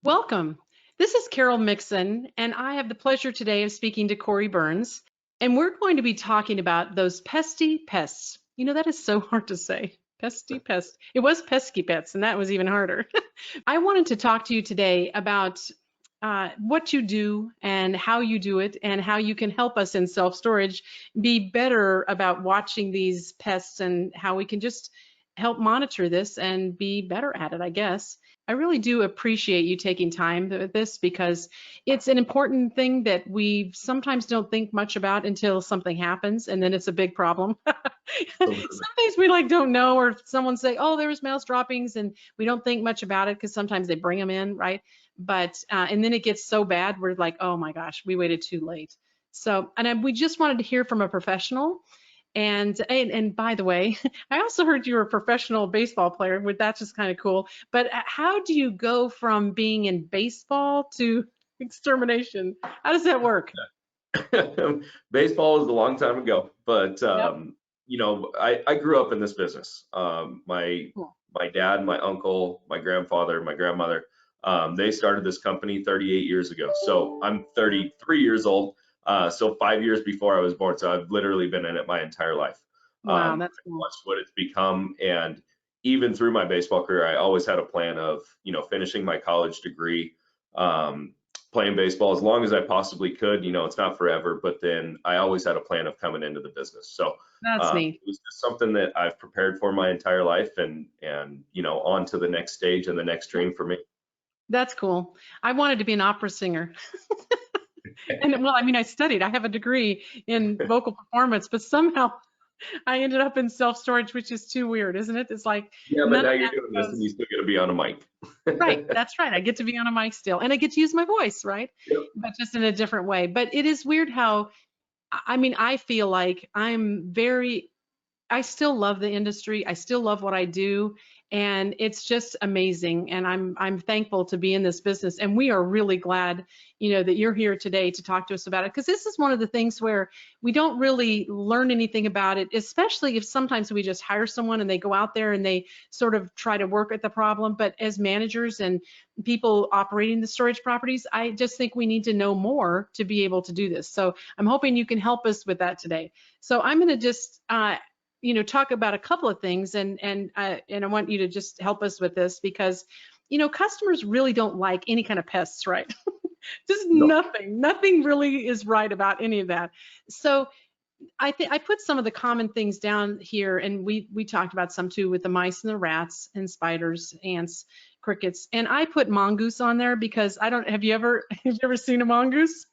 Welcome. This is Carol Mixon, and I have the pleasure today of speaking to Cory Burns. And we're going to be talking about those pesty pests. You know, that is so hard to say. Pesty pest. It was pesky pets, and that was even harder. I wanted to talk to you today about what you do and how you do it, and how you can help us in self-storage be better about watching these pests and how we can just help monitor this and be better at it, I guess. I really do appreciate you taking time with this because it's an important thing that we sometimes don't think much about until something happens, and then it's a big problem. Some Absolutely. things we like don't know, or someone say, "Oh, there was mouse droppings," and we don't think much about it because sometimes they bring them in, right? But and then it gets so bad, we're like, "Oh my gosh, we waited too late." So, we just wanted to hear from a professional. And by the way, I also heard you were a professional baseball player. That's just kind of cool. But how do you go from being in baseball to extermination? How does that work? Baseball was a long time ago, but Yep. I grew up in this business. My Cool. my dad, my uncle, my grandfather, my grandmother, they started this company 38 years ago. So I'm 33 years old. So 5 years before I was born. So I've literally been in it my entire life. Wow, I've that's cool. watched what it's become, and even through my baseball career, I always had a plan of finishing my college degree. Um, Playing baseball as long as I possibly could. It's not forever, but then I always had a plan of coming into the business. So That's neat. it was just something that I've prepared for my entire life, and on to the next stage and the next dream for me. That's cool. I wanted to be an opera singer. And well, I mean, I studied. I have a degree in vocal performance, but somehow I ended up in self-storage, which is too weird, isn't it? It's like Yeah, but none now of you're that doing this, and you goes. still got to be on a mic. Right, that's right. I get to be on a mic still, and I get to use my voice, right? Yep. But just in a different way. But it is weird how, I mean, I feel like I still love the industry. I still love what I do, and it's just amazing. And I'm thankful to be in this business. And we are really glad, that you're here today to talk to us about it, because this is one of the things where we don't really learn anything about it, especially if sometimes we just hire someone and they go out there and they sort of try to work at the problem. But as managers and people operating the storage properties, I just think we need to know more to be able to do this. So I'm hoping you can help us with that today. So I'm going to just talk about a couple of things, and I want you to just help us with this because customers really don't like any kind of pests, right? Just No. nothing really is right about any of that. So I think I put some of the common things down here, and we talked about some too with the mice and the rats and spiders, ants, crickets, and I put mongoose on there because I don't. Have you ever seen a mongoose?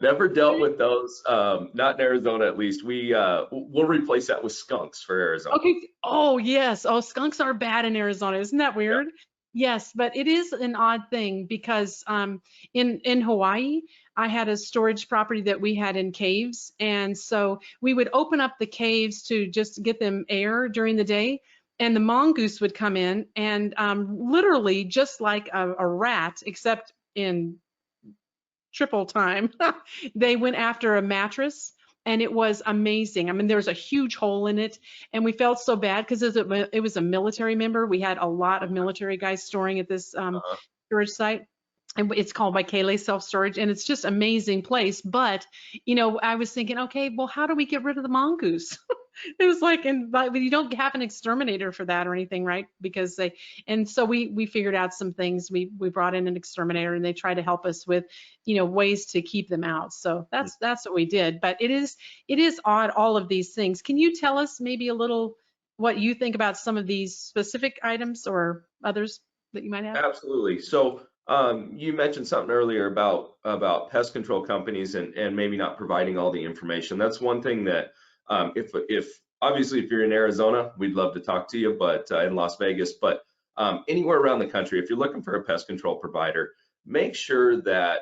Never dealt with those. Not in Arizona, at least. We'll replace that with skunks for Arizona. Okay. Oh, yes. Oh, skunks are bad in Arizona. Isn't that Yeah. weird? Yes, but it is an odd thing because in Hawaii, I had a storage property that we had in caves, and so we would open up the caves to just get them air during the day, and the mongoose would come in and literally just like a rat, except in triple time. They went after a mattress, and it was amazing. I mean, there was a huge hole in it, and we felt so bad because it was a military member. We had a lot of military guys storing at this Uh, storage site, and it's called Waikele Self Storage, and it's just amazing place. But I was thinking, okay, well, how do we get rid of the mongoose? It was like, but you don't have an exterminator for that or anything, right? Because and so we figured out some things. We brought in an exterminator, and they tried to help us with, ways to keep them out. So that's what we did. But it is odd, all of these things. Can you tell us maybe a little what you think about some of these specific items or others that you might have? Absolutely. So you mentioned something earlier about pest control companies and maybe not providing all the information. That's one thing that if obviously if you're in Arizona, we'd love to talk to you, but in Las Vegas, but anywhere around the country, if you're looking for a pest control provider, make sure that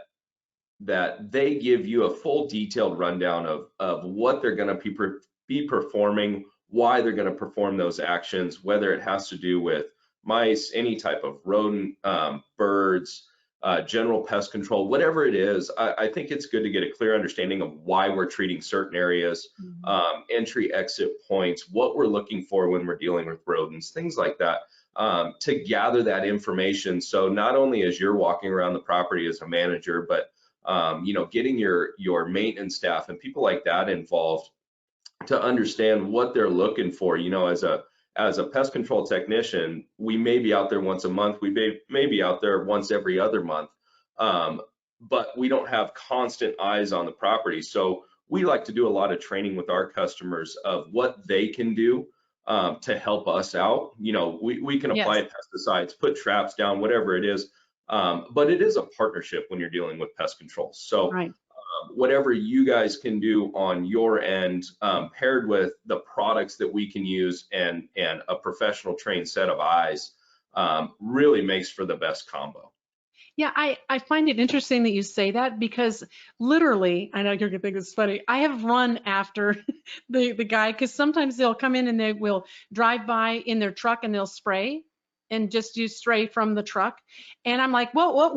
they give you a full detailed rundown of what they're going to be performing, why they're going to perform those actions, whether it has to do with mice, any type of rodent, birds, general pest control, whatever it is. I think it's good to get a clear understanding of why we're treating certain areas, Mhm. entry exit points, what we're looking for when we're dealing with rodents, things like that. to gather that information. So not only as you're walking around the property as a manager, but getting your maintenance staff and people like that involved to understand what they're looking for. As a pest control technician, we may be out there once a month, we may be out there once every other month, but we don't have constant eyes on the property. So we like to do a lot of training with our customers of what they can do to help us out. We can Yes. apply pesticides, put traps down, whatever it is, but it is a partnership when you're dealing with pest control. So Right. whatever you guys can do on your end, paired with the products that we can use and a professional trained set of eyes, really makes for the best combo. Yeah, I find it interesting that you say that because literally, I know you're gonna think it's funny. I have run after the guy because sometimes they'll come in and they will drive by in their truck and they'll spray and just use spray from the truck. And I'm like, well,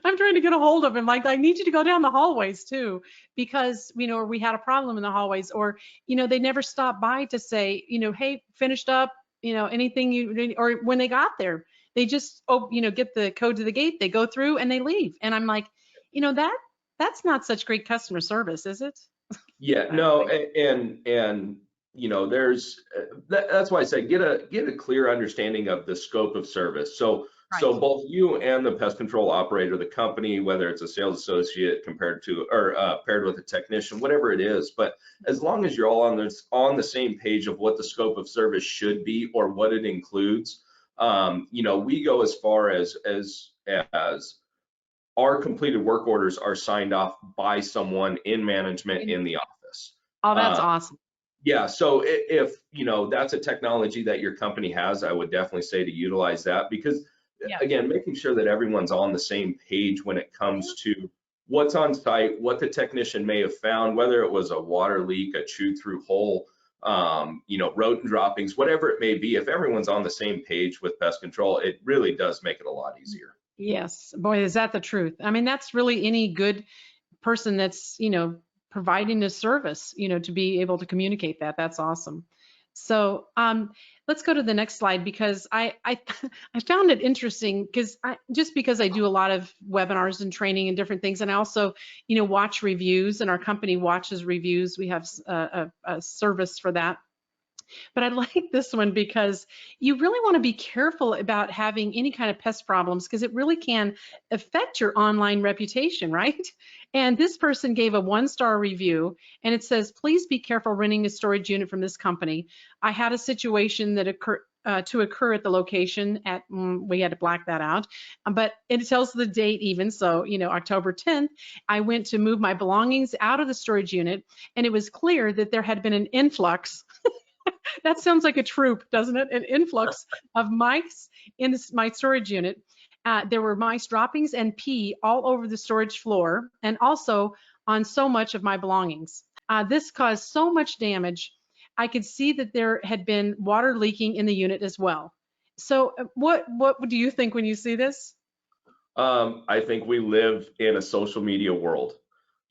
I'm trying to get a hold of him. Like, I need you to go down the hallways too, because we had a problem in the hallways, or they never stopped by to say, hey, finished up, anything or when they got there they just get the code to the gate, they go through and they leave. And I'm like, that's not such great customer service, is it? Yeah, no, and there's that's why I say get a clear understanding of the scope of service. So Right. both you and the pest control operator, the company, whether it's a sales associate compared to or paired with a technician, whatever it is, but as long as you're all on the same page of what the scope of service should be or what it includes, we go as far as our completed work orders are signed off by someone in management in the office. Oh, that's Uh, awesome. yeah, so if that's a technology that your company has, I would definitely say to utilize that because Yeah. again, making sure that everyone's on the same page when it comes to what's on site, what the technician may have found, whether it was a water leak, a chewed through hole, rodent droppings, whatever it may be. If everyone's on the same page with pest control, it really does make it a lot easier. Yes, boy, is that the truth. I mean, that's really any good person that's, providing a service, to be able to communicate that. That's awesome. So let's go to the next slide because I I found it interesting because because I do a lot of webinars and training and different things, and I also watch reviews, and our company watches reviews. We have a service for that. But I like this one because you really want to be careful about having any kind of pest problems because it really can affect your online reputation, right? And this person gave a 1-star review and it says, please be careful renting a storage unit from this company. I had a situation that occurred to occur at the location at, we had to black that out, but it tells the date even. So, October 10th, I went to move my belongings out of the storage unit and it was clear that there had been an influx. That sounds like a troop, doesn't it? An influx of mice in my storage unit. There were mice droppings and pee all over the storage floor and also on so much of my belongings. This caused so much damage. I could see that there had been water leaking in the unit as well. So what do you think when you see this? I think we live in a social media world.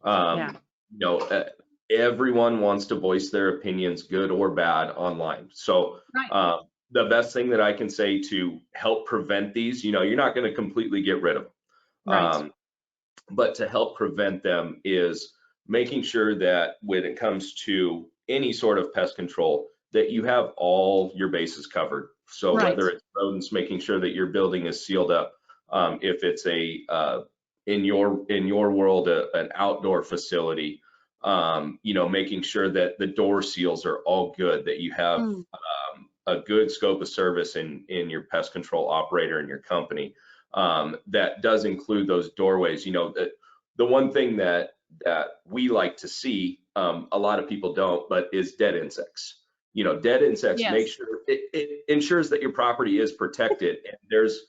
Yeah. Um, you know, uh, Everyone wants to voice their opinions, good or bad, online. So Right. the best thing that I can say to help prevent these, you're not going to completely get rid of them, Right. but to help prevent them is making sure that when it comes to any sort of pest control, that you have all your bases covered. So Right. whether it's rodents, making sure that your building is sealed up, if it's in your world an outdoor facility, making sure that the door seals are all good, that you have Mm. a good scope of service in your pest control operator in your company. That does include those doorways. The one thing that we like to see, a lot of people don't, but is dead insects. Dead insects make Yes. sure it ensures that your property is protected. And there's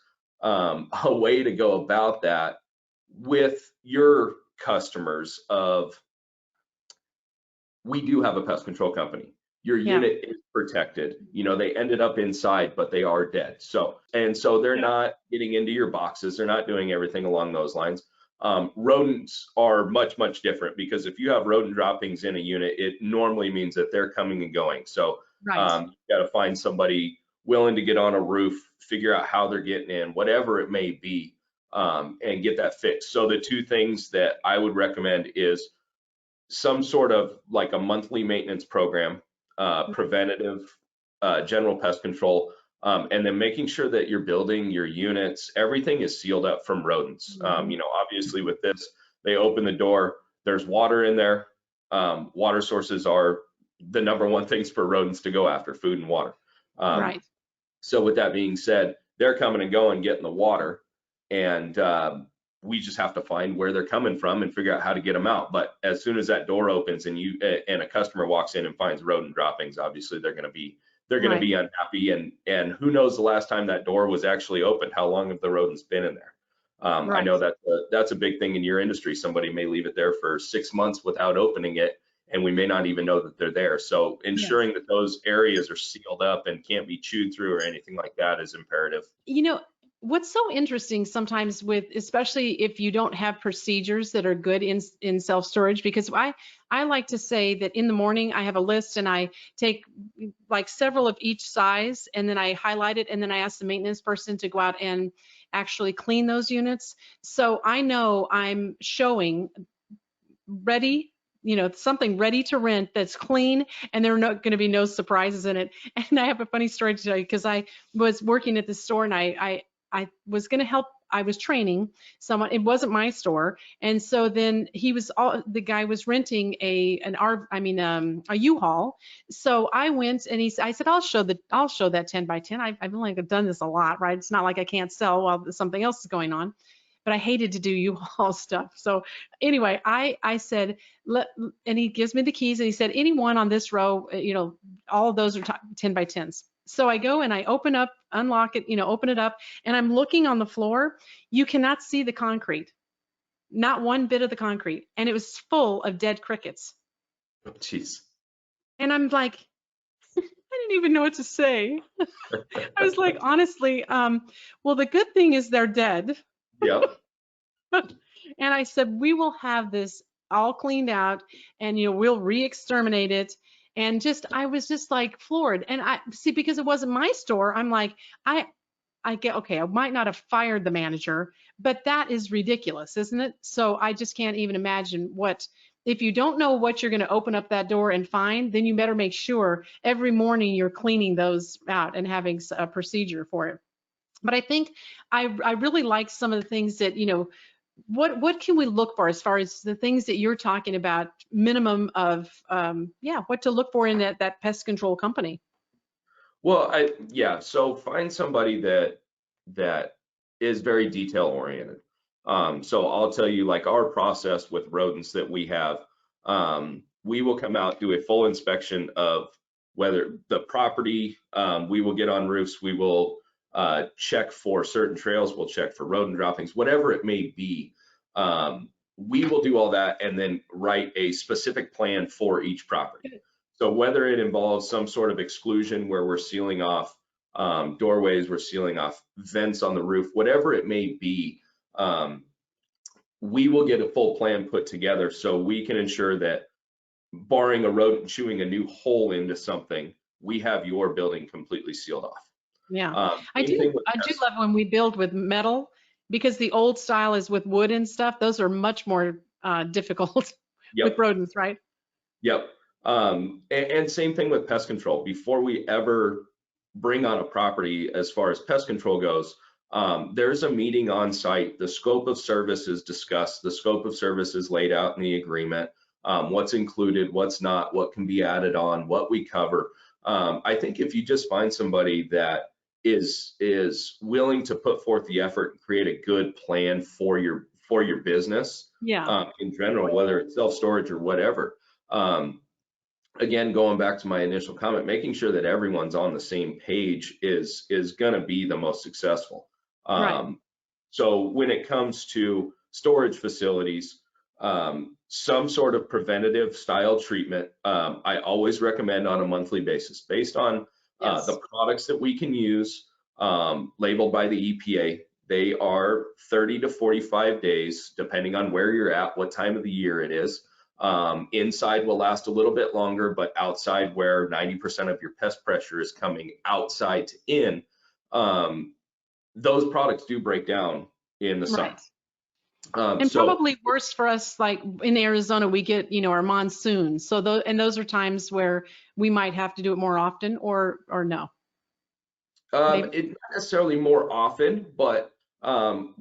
a way to go about that with your customers of, we do have a pest control company. Your Yeah. unit is protected. They ended up inside, but they are dead. So they're Yeah. not getting into your boxes. They're not doing everything along those lines. Rodents are much, much different because if you have rodent droppings in a unit, it normally means that they're coming and going. So Right. you got to find somebody willing to get on a roof, figure out how they're getting in, whatever it may be, and get that fixed. So the two things that I would recommend is some sort of like a monthly maintenance program, preventative, general pest control, and then making sure that you're building your units, everything is sealed up from rodents. Mhm. You know, obviously with this, they open the door, there's water in there. Water sources are the number one things for rodents to go after, food and water. Um, Right. so with that being said, they're coming and going, getting the water, and we just have to find where they're coming from and figure out how to get them out. But as soon as that door opens and and a customer walks in and finds rodent droppings, obviously they're going to be Right. unhappy. And who knows the last time that door was actually opened? How long have the rodents been in there? I Right. know that's a big thing in your industry. Somebody may leave it there for 6 months without opening it, and we may not even know that they're there. So Yes. ensuring that those areas are sealed up and can't be chewed through or anything like that is imperative. You know, what's so interesting sometimes with, especially if you don't have procedures that are good in self-storage, because I like to say that in the morning I have a list and I take like several of each size and then I highlight it and then I ask the maintenance person to go out and actually clean those units. So I know I'm showing ready, something ready to rent that's clean and there are not going to be no surprises in it. And I have a funny story to tell you because I was working at the store and I was going to help. I was training someone. It wasn't my store, and so then the guy was renting a U-Haul. So I went and I said, I'll show that 10 by 10. I've only done this a lot, right? It's not like I can't sell while something else is going on, but I hated to do U-Haul stuff. So anyway, I said, and he gives me the keys and he said, anyone on this row, all of those are 10 by 10s. So I go and I open up, unlock it, open it up, and I'm looking on the floor. You cannot see the concrete, not one bit of the concrete. And it was full of dead crickets. Oh, jeez. And I'm like, I didn't even know what to say. I was like, honestly, well, the good thing is they're dead. Yep. And I said, we will have this all cleaned out and we'll re-exterminate it. And I was just like floored. And I see, because it wasn't my store, I'm like, I get, okay, I might not have fired the manager, but that is ridiculous, isn't it? So I just can't even imagine if you don't know what you're going to open up that door and find, then you better make sure every morning you're cleaning those out and having a procedure for it. But I think I really like some of the things that, what can we look for as far as the things that you're talking about, minimum of, what to look for in that pest control company? Well, yeah, so find somebody that is very detail oriented. So I'll tell you, like our process with rodents that we have, we will come out, do a full inspection of whether the property, we will get on roofs, we will check for certain trails, we'll check for rodent droppings, whatever it may be. We will do all that and then write a specific plan for each property. So whether it involves some sort of exclusion where we're sealing off doorways, we're sealing off vents on the roof, whatever it may be, we will get a full plan put together so we can ensure that, barring a rodent chewing a new hole into something, we have your building completely sealed off. Yeah, Same thing with I do pests. love when we build with metal, because the old style is with wood and stuff. Those are much more difficult with Yep. rodents, right? Yep. And same thing with pest control. Before we ever bring on a property, as far as pest control goes, there's a meeting on site. The scope of service is discussed. The scope of service is laid out in the agreement. What's included, what's not, what can be added on, what we cover. I think if you just find somebody that is willing to put forth the effort and create a good plan for your business, Yeah, in general, whether it's self-storage or whatever. Um, Again, going back to my initial comment, making sure that everyone's on the same page is going to be the most successful. right. So when it comes to storage facilities, some sort of preventative style treatment, I always recommend on a monthly basis, based on the Yes. products that we can use, labeled by the EPA. They are 30 to 45 days, depending on where you're at, what time of the year it is. Inside will last a little bit longer, but outside, where 90% of your pest pressure is coming outside to in, those products do break down in the Right. summer. And So probably worse for us, like in Arizona, we get, our monsoons. So those are times where we might have to do it more often, or no, maybe. it not necessarily more often, but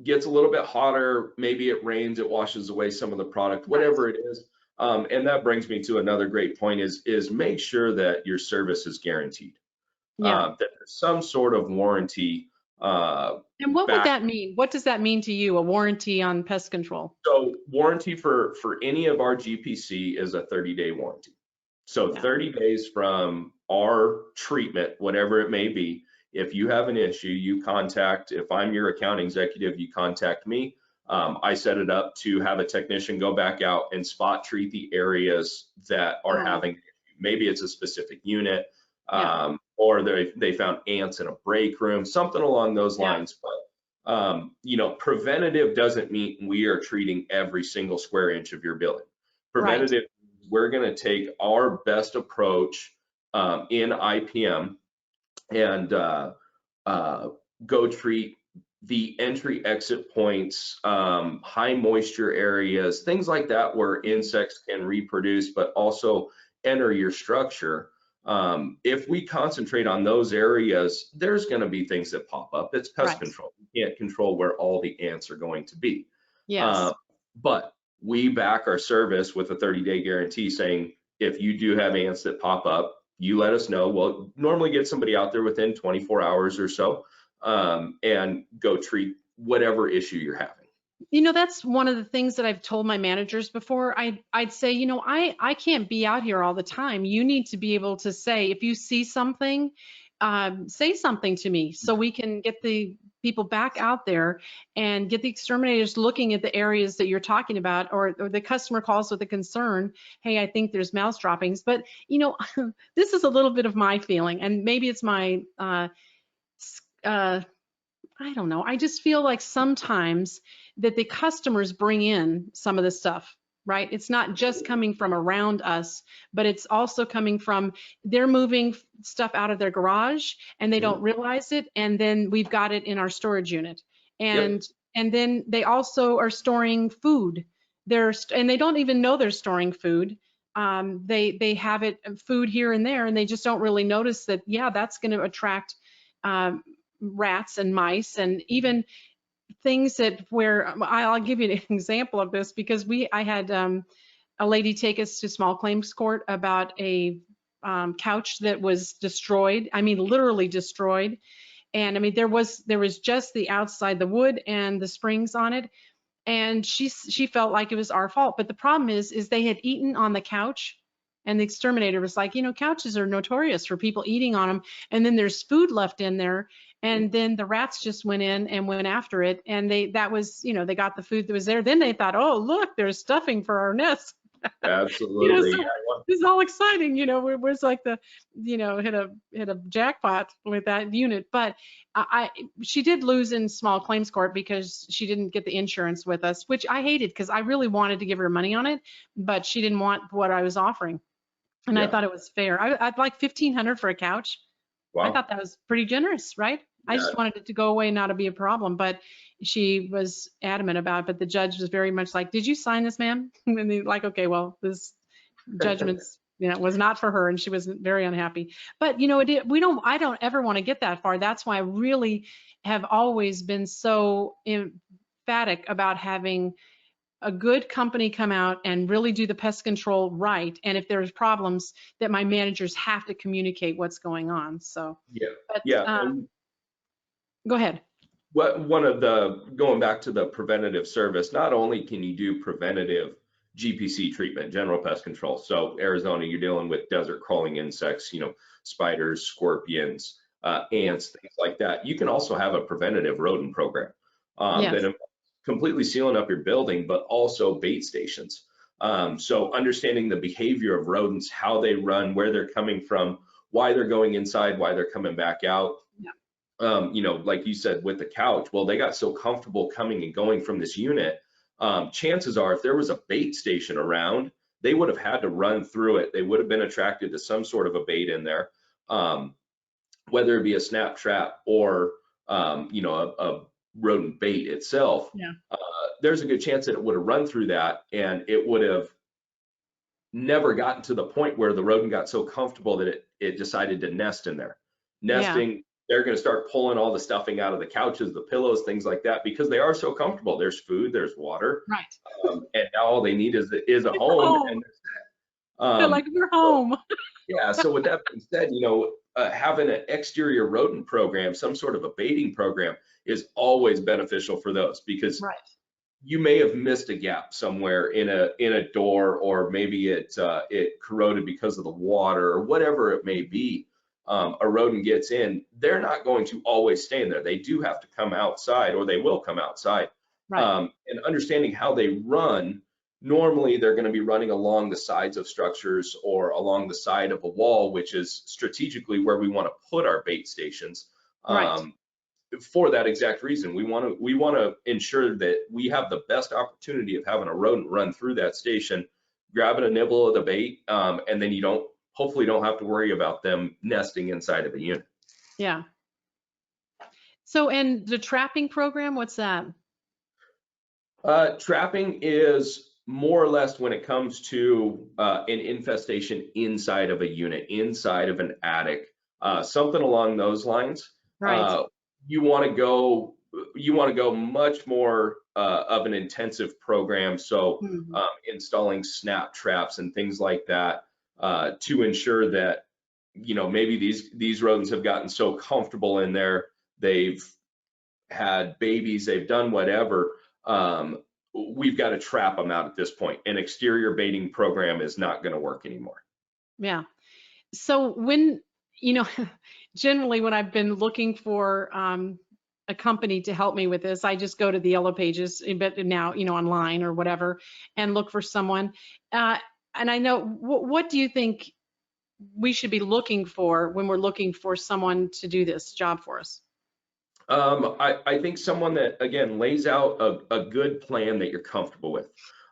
gets a little bit hotter. Maybe it rains, it washes away some of the product, Right. whatever it is. And that brings me to another great point: is make sure that your service is guaranteed, Yeah. that there's some sort of warranty And what would back. that mean? What does that mean to you, a warranty on pest control? So warranty for any of our GPC is a 30-day warranty. So Yeah. 30 days from our treatment, whatever it may be, if you have an issue, you contact, if I'm your account executive, you contact me. I set it up to have a technician go back out and spot treat the areas that are Oh, having, maybe it's a specific unit, yeah. or they found ants in a break room, something along those Yeah. lines. But preventative doesn't mean we are treating every single square inch of your building. Right. Preventative, we're going to take our best approach in IPM and go treat the entry exit points, high moisture areas, things like that where insects can reproduce, but also enter your structure. If we concentrate on those areas, there's going to be things that pop up. It's pest Right. control. You can't control where all the ants are going to be. Yes. Uh, but we back our service with a 30-day guarantee saying, if you do have ants that pop up, you let us know. We'll normally get somebody out there within 24 hours or so, and go treat whatever issue you're having. That's one of the things that I've told my managers before. I'd say, I can't be out here all the time. You need to be able to say, if you see something, say something to me so we can get the people back out there and get the exterminators looking at the areas that you're talking about, or the customer calls with a concern. Hey, I think there's mouse droppings. But, this is a little bit of my feeling, and maybe it's my, I don't know. I just feel like sometimes that the customers bring in some of the stuff, right? It's not just coming from around us, but it's also coming from, they're moving stuff out of their garage and they don't Mhm. realize it. And then we've got it in our storage unit. Yep. And then they also are storing food. And they don't even know they're storing food. They have it food here and there, and they just don't really notice that, yeah, that's going to attract um, rats and mice, and even things that where I'll give you an example of this, because I had a lady take us to small claims court about a couch that was destroyed. I mean, literally destroyed. And I mean, there was just the outside, the wood and the springs on it. And she felt like it was our fault. But the problem is they had eaten on the couch. And the exterminator was like, couches are notorious for people eating on them. And then there's food left in there. And then the rats just went in and went after it. And they got the food that was there. Then they thought, oh, look, there's stuffing for our nest. Absolutely. So it's all exciting, where it's like hit a jackpot with that unit. But she did lose in small claims court because she didn't get the insurance with us, which I hated because I really wanted to give her money on it, but she didn't want what I was offering. And I Yeah. thought it was fair. I'd like 1,500 for a couch. I Wow. thought that was pretty generous, right? I Yeah. just wanted it to go away, not to be a problem. But she was adamant about it. But the judge was very much like, "Did you sign this, ma'am?" And he's like, "Okay, well, this judgment's was not for her," and she was very unhappy. But I don't ever want to get that far. That's why I really have always been so emphatic about having a good company come out and really do the pest control right. And if there's problems, that my managers have to communicate what's going on. So, Yeah. but Yeah. And go ahead. going back to the preventative service, not only can you do preventative GPC treatment, general pest control. So Arizona, you're dealing with desert crawling insects, spiders, scorpions, Yeah. ants, things like that. You can also have a preventative rodent program that Yes. involves completely sealing up your building, but also bait stations. So understanding the behavior of rodents, how they run, where they're coming from, why they're going inside, why they're coming back out. Yeah. Like you said with the couch, well, they got so comfortable coming and going from this unit. Chances are, if there was a bait station around, they would have had to run through it. They would have been attracted to some sort of a bait in there, whether it be a snap trap or a rodent bait itself. Yeah. There's a good chance that it would have run through that, and it would have never gotten to the point where the rodent got so comfortable that it decided to nest in there. Yeah. Nesting, they're going to start pulling all the stuffing out of the couches, the pillows, things like that, because they are so comfortable. There's food, there's water, Right. and now all they need is a It's home. home. And They're like, we're home. yeah, so with that being said, having an exterior rodent program, some sort of a baiting program, is always beneficial for those, because Right. you may have missed a gap somewhere in a door, or maybe it corroded because of the water or whatever it may be. A rodent gets in, they're not going to always stay in there. They do have to come outside, or they will come outside. Right. And understanding how they run, normally they're going to be running along the sides of structures or along the side of a wall, which is strategically where we want to put our bait stations. Right. For that exact reason, we want to ensure that we have the best opportunity of having a rodent run through that station, grabbing a nibble of the bait, and then you hopefully don't have to worry about them nesting inside of a unit. Yeah. So, and the trapping program, what's that? Trapping is more or less when it comes to an infestation inside of a unit, inside of an attic, something along those lines. Right. You want to go much more of an intensive program. So Mhm. installing snap traps and things like that to ensure that, maybe these rodents have gotten so comfortable in there, they've had babies, they've done whatever. We've got to trap them out at this point. An exterior baiting program is not going to work anymore. Yeah. So when, you know, generally when I've been looking for a company to help me with this, I just go to the Yellow Pages, but now, online or whatever, and look for someone. And I know, what do you think we should be looking for when we're looking for someone to do this job for us? I think someone that, again, lays out a good plan that you're comfortable with.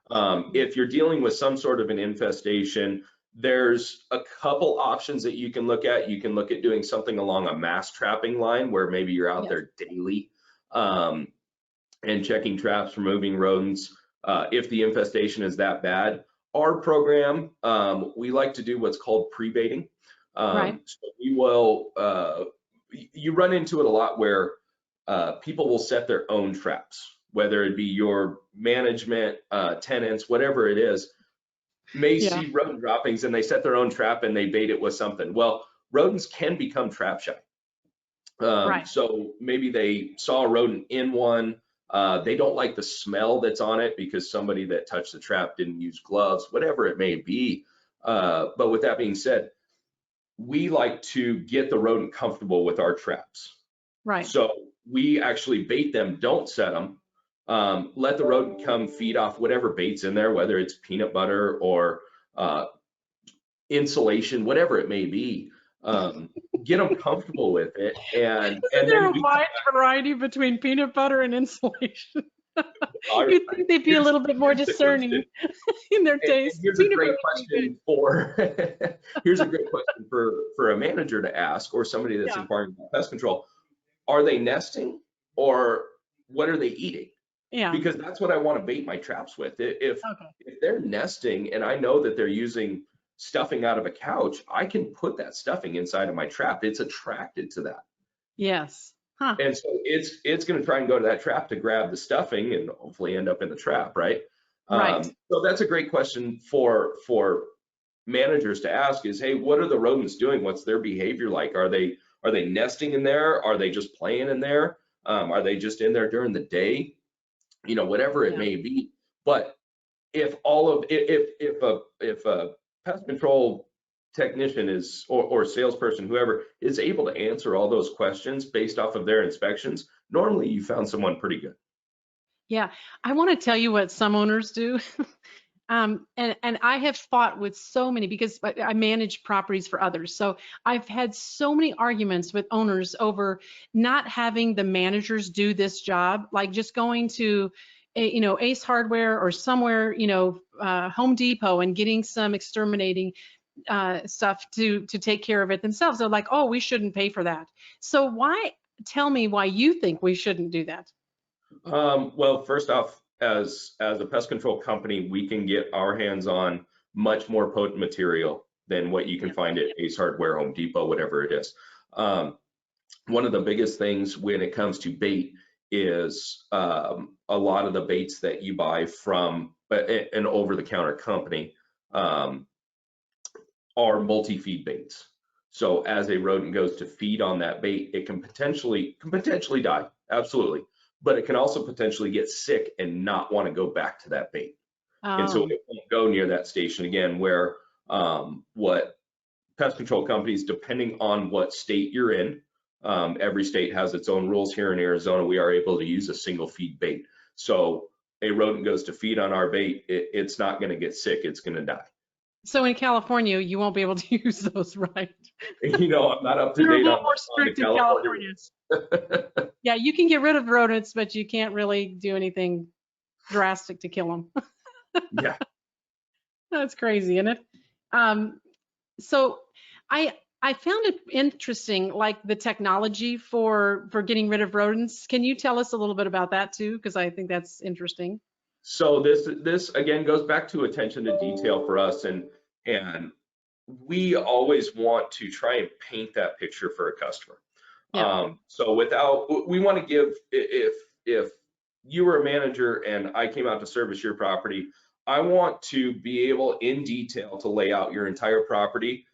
If you're dealing with some sort of an infestation, there's a couple options that you can look at. You can look at doing something along a mass trapping line, where maybe you're out Yes. there daily and checking traps for moving rodents. If the infestation is that bad, our program, we like to do what's called pre-baiting. Right. So we will, you run into it a lot where people will set their own traps, whether it be your management, tenants, whatever it is, may Yeah. see rodent droppings and they set their own trap and they bait it with something. Well, rodents can become trap shy. Right. So maybe they saw a rodent in one. They don't like the smell that's on it because somebody that touched the trap didn't use gloves, whatever it may be. But with that being said, we like to get the rodent comfortable with our traps. Right. So we actually bait them, don't set them. Let the rodent come feed off whatever bait's in there, whether it's peanut butter or insulation, whatever it may be. Get them comfortable with it, and Isn't there then a wide variety between peanut butter and insulation? all You'd think they'd be a little bit more here's the question. discerning in their And taste. here's a Peanut great butter would be good. question here's a great question for a manager to ask, or somebody that's Yeah. inquiring about pest control. Are they nesting, or what are they eating? Yeah. Because that's what I want to bait my traps with. If Okay. they're nesting and I know that they're using stuffing out of a couch, I can put that stuffing inside of my trap. It's attracted to that. Yes. Huh. And so it's going to try and go to that trap to grab the stuffing and hopefully end up in the trap, right? Right. So that's a great question for managers to ask is, hey, what are the rodents doing? What's their behavior like? Are they nesting in there? Are they just playing in there? Are they just in there during the day? Whatever it Yeah. may be. But if a pest control technician is, or salesperson, whoever, is able to answer all those questions based off of their inspections, normally you found someone pretty good. Yeah. I want to tell you what some owners do. And I have fought with so many, because I manage properties for others. So I've had so many arguments with owners over not having the managers do this job, like just going to, Ace Hardware or somewhere, Home Depot, and getting some exterminating stuff to take care of it themselves. They're like, oh, we shouldn't pay for that. So tell me why you think we shouldn't do that. Well, first off, as a pest control company, we can get our hands on much more potent material than what you can find at Ace Hardware, Home Depot, whatever it is. One of the biggest things when it comes to bait is a lot of the baits that you buy from an over-the-counter company are multi-feed baits. So as a rodent goes to feed on that bait, it can potentially die, absolutely, but it can also potentially get sick and not want to go back to that bait. And so Oh, it won't go near that station again, where what pest control companies, depending on what state you're in, every state has its own rules. Here in Arizona, we are able to use a single feed bait. So a rodent goes to feed on our bait, it's not going to get sick, it's going to die. so in California, you won't be able to use those, right? I'm not up to They're a date little more on the strict in California California. Yeah, you can get rid of rodents, but you can't really do anything drastic to kill them. Yeah. That's crazy, isn't it? Um, so I found it interesting, like the technology for getting rid of rodents. Can you tell us a little bit about that too? Because I think that's interesting. So this again goes back to attention to detail for us, and we always want to try and paint that picture for a customer. Yeah. So we want to give, if you were a manager and I came out to service your property, I want to be able in detail to lay out your entire property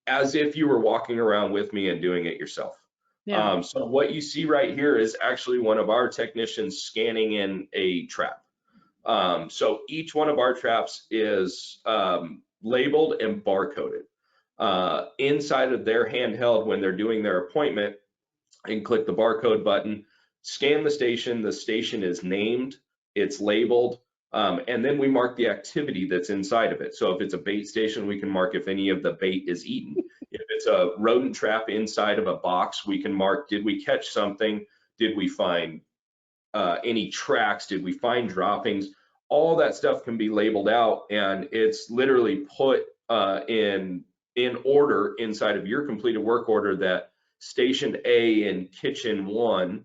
as if you were walking around with me and doing it yourself. Yeah. So what you see right here is actually one of our technicians scanning in a trap. So each one of our traps is labeled and barcoded. Inside of their handheld, when they're doing their appointment, and click the barcode button, scan the station is named, it's labeled, and then we mark the activity that's inside of it. So if it's a bait station, we can mark if any of the bait is eaten. If it's a rodent trap inside of a box, we can mark, did we catch something? Did we find any tracks? Did we find droppings? All that stuff can be labeled out, and it's literally put in order inside of your completed work order that station A in kitchen 1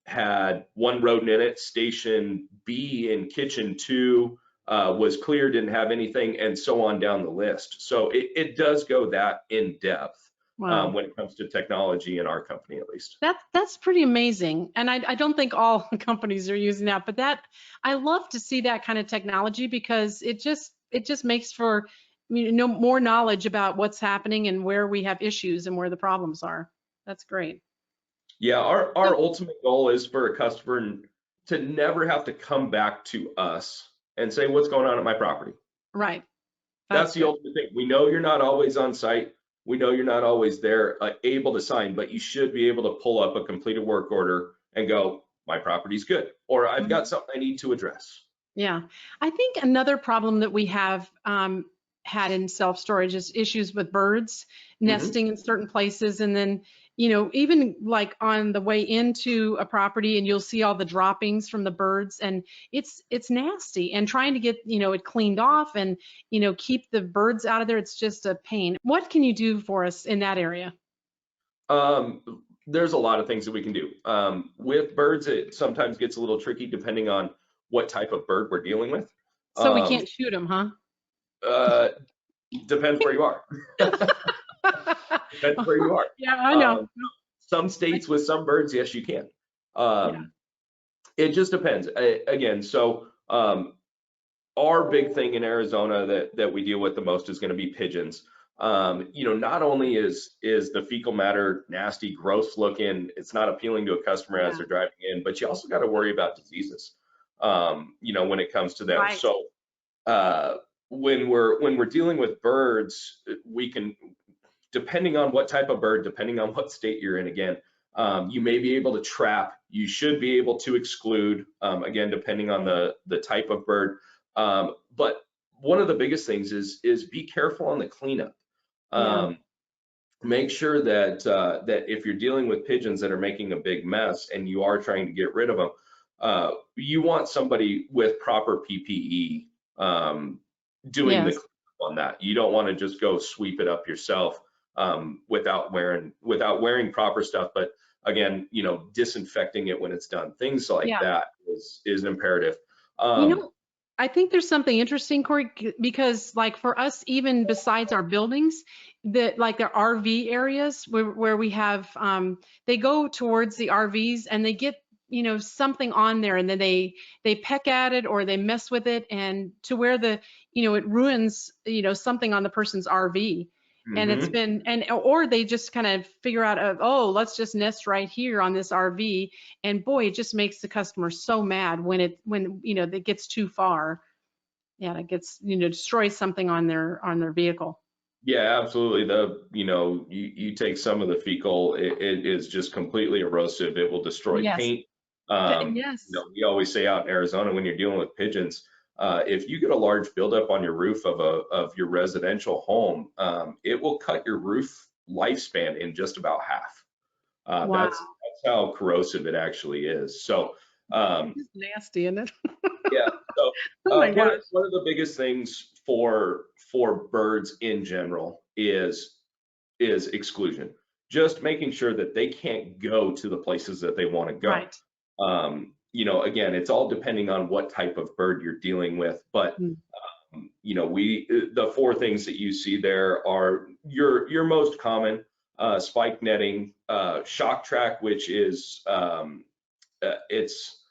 had 1 rodent in it. Station B in kitchen 2 was clear, didn't have anything, and so on down the list. So it does go that in depth Wow. when it comes to technology in our company, at least. That's pretty amazing. And I don't think all companies are using that, but I love to see that kind of technology because it just makes for more knowledge about what's happening and where we have issues and where the problems are. That's great. Yeah, our So, ultimate goal is for a customer to never have to come back to us and say, what's going on at my property? right. That's That's the good. ultimate thing. We know you're not always on site. We know you're not always there, able to sign, but you should be able to pull up a completed work order and go, my property's good, or I've got Mhm. something I need to address. Yeah. I think another problem that we have had in self-storage is issues with birds Mhm. nesting in certain places. And then, even like on the way into a property and you'll see all the droppings from the birds and it's nasty and trying to get, it cleaned off and, keep the birds out of there. It's just a pain. What can you do for us in that area? There's a lot of things that we can do. With birds, it sometimes gets a little tricky depending on what type of bird we're dealing with. So we Um, can't shoot them, huh? uh, Depends where you are. Depends where you are. Yeah, I know. Um, some states with some birds, yes, you can. Yeah. Um, it just depends. Again, so our big thing in Arizona that we deal with the most is going to be pigeons. Not only is the fecal matter nasty, gross looking, it's not appealing to a customer as Yeah. they're driving in, but you also got to worry about diseases. When it comes to them. Right. So uh, when we're dealing with birds, we can, depending on what type of bird, depending on what state you're in, again, you may be able to trap. You should be able to exclude, again, depending on the type of bird. But one of the biggest things is be careful on the cleanup. Yeah. Um, Make sure that if you're dealing with pigeons that are making a big mess and you are trying to get rid of them, you want somebody with proper PPE doing the Yes. cleanup on that. You don't want to just go sweep it up yourself without wearing proper stuff. But again, disinfecting it when it's done, things like Yeah. that is imperative. You Um, know, I think there's something interesting, Corey, because like for us, even besides our buildings, that like their RV areas where we have, they go towards the RVs and they get, something on there and then they peck at it or they mess with it and to where it ruins, something on the person's RV. And it's mhm. been, or they just kind of figure out, oh, let's just nest right here on this RV. And boy, it just makes the customer so mad when it gets too far. Yeah, it gets, destroys something on their vehicle. Yeah, absolutely. You take some of the fecal, it is just completely erosive. It will destroy Yes. paint. Yes. We always say out in Arizona when you're dealing with pigeons, if you get a large buildup on your roof of your residential home, it will cut your roof lifespan in just about half. Wow. That's how corrosive it actually is. So, um, It's nasty, isn't it? yeah. So Oh my one of gosh. one of the biggest things for birds in general is exclusion. Just making sure that they can't go to the places that they want to go. Right. Again, it's all depending on what type of bird you're dealing with, but Mm. the four things that you see there are your most common spike netting, shock track, which is it's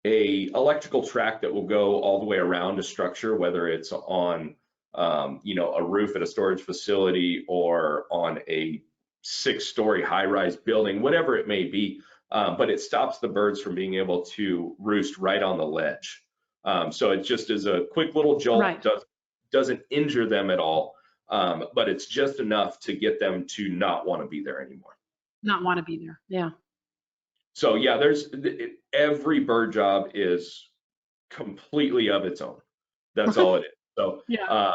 a electrical track that will go all the way around a structure, whether it's on a roof at a storage facility or on a 6-story high-rise building, whatever it may be. But it stops the birds from being able to roost right on the ledge. So it just is a quick little jolt, Right. doesn't injure them at all, but it's just enough to get them to not want to be there anymore. Not want to be there. Yeah. So yeah, every bird job is completely of its own. That's all it is. So Yeah.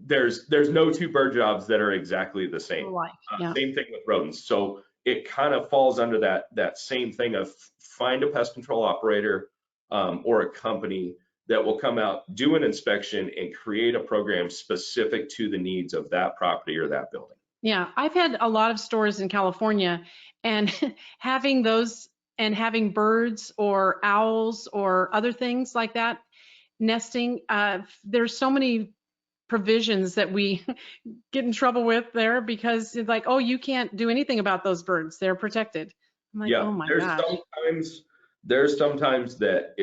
there's no two bird jobs that are exactly the same. Life. Yeah. Same thing with rodents. So it kind of falls under that same thing of find a pest control operator or a company that will come out, do an inspection, and create a program specific to the needs of that property or that building. Yeah, I've had a lot of stores in California and having those and having birds or owls or other things like that nesting, there's so many provisions that we get in trouble with there because it's like, oh, you can't do anything about those birds. They're protected. I'm like, Yeah, oh my gosh. there's sometimes that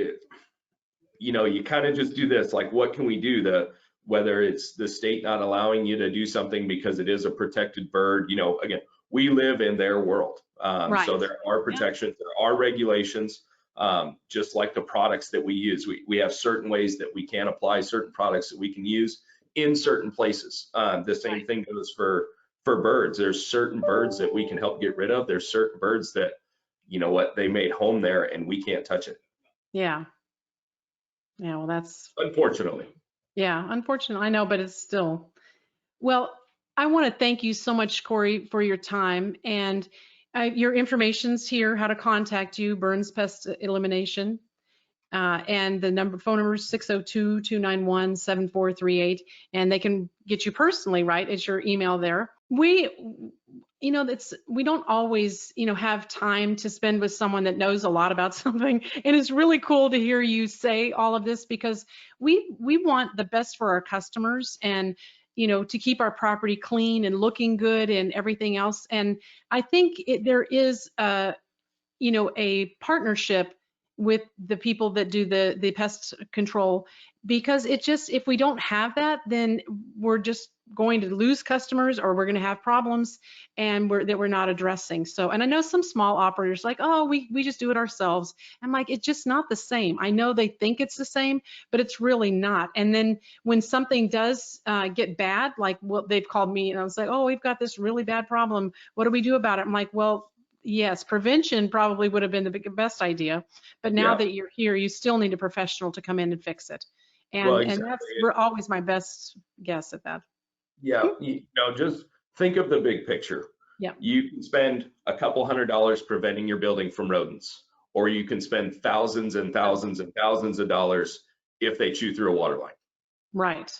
you kind of just do this, like, what can we do? Whether it's the state not allowing you to do something because it is a protected bird, again, we live in their world. So Right. there are Yeah. protections, there are regulations, just like the products that we use. We have certain ways that we can apply certain products that we can use in certain places. The same Right. thing goes for birds. There's certain birds that we can help get rid of. There's certain birds that, they made home there and we can't touch it, Yeah. Yeah. Well, unfortunately. yeah, unfortunate. I know, but it's still, well, I want to thank you so much, Corey, for your time and your information's here, how to contact you, Burns Pest Elimination. And the phone number is 602-291-7438. And they can get you personally, right? It's your email there. We don't always, have time to spend with someone that knows a lot about something. And it's really cool to hear you say all of this because we want the best for our customers and, to keep our property clean and looking good and everything else. And I think there is a partnership with the people that do the pest control because if we don't have that, then we're just going to lose customers or we're going to have problems and we're not addressing. So, and I know some small operators like, oh, we just do it ourselves. I'm like, it's just not the same. I know they think it's the same, but it's really not. And then when something does get bad, like what they've called me and I was like, oh, we've got this really bad problem. What do we do about it? I'm like, well, yes, prevention probably would have been the best idea, but now Yeah. that you're here, you still need a professional to come in and fix it. Well, And that's exactly. always my best guess at that. Yeah, just think of the big picture. Yeah. You can spend a couple $100s preventing your building from rodents, or you can spend thousands and thousands and thousands of dollars if they chew through a water line. Right.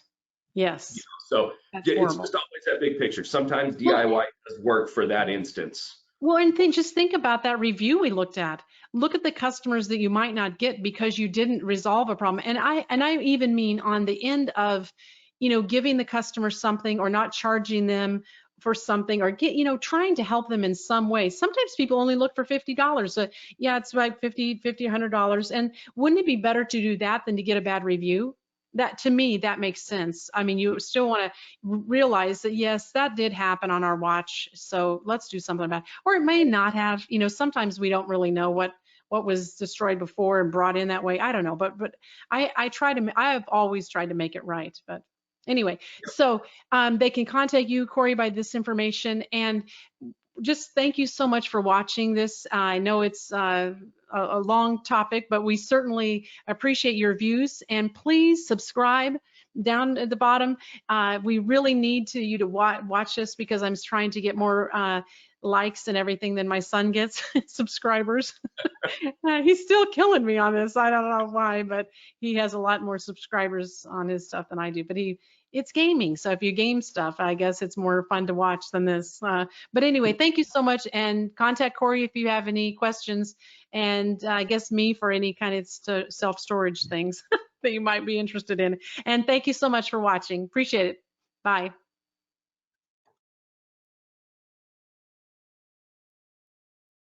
You Yes. know, so That's it's horrible. just always that big picture. Sometimes Well, DIY does work for that instance. well, and just think about that review we looked at. Look at the customers that you might not get because you didn't resolve a problem. And I even mean on the end of, giving the customer something or not charging them for something or trying to help them in some way. Sometimes people only look for $50. So yeah, it's like $50, $100. And wouldn't it be better to do that than to get a bad review? That, to me, that makes sense. I mean, you still want to realize that yes, that did happen on our watch, so let's do something about it. Or it may not have. Sometimes we don't really know what was destroyed before and brought in that way. I don't know, but I have always tried to make it right. But anyway, so they can contact you, Cory, by this information. And just thank you so much for watching this. I know it's a long topic, but we certainly appreciate your views. And please subscribe down at the bottom. We really need you to watch this because I'm trying to get more likes and everything than my son gets, subscribers. He's still killing me on this. I don't know why, but he has a lot more subscribers on his stuff than I do. But it's gaming, so if you game stuff, I guess it's more fun to watch than this. But anyway, thank you so much, and contact Cory if you have any questions, and I guess me for any kind of self-storage things that you might be interested in. And thank you so much for watching. Appreciate it. Bye.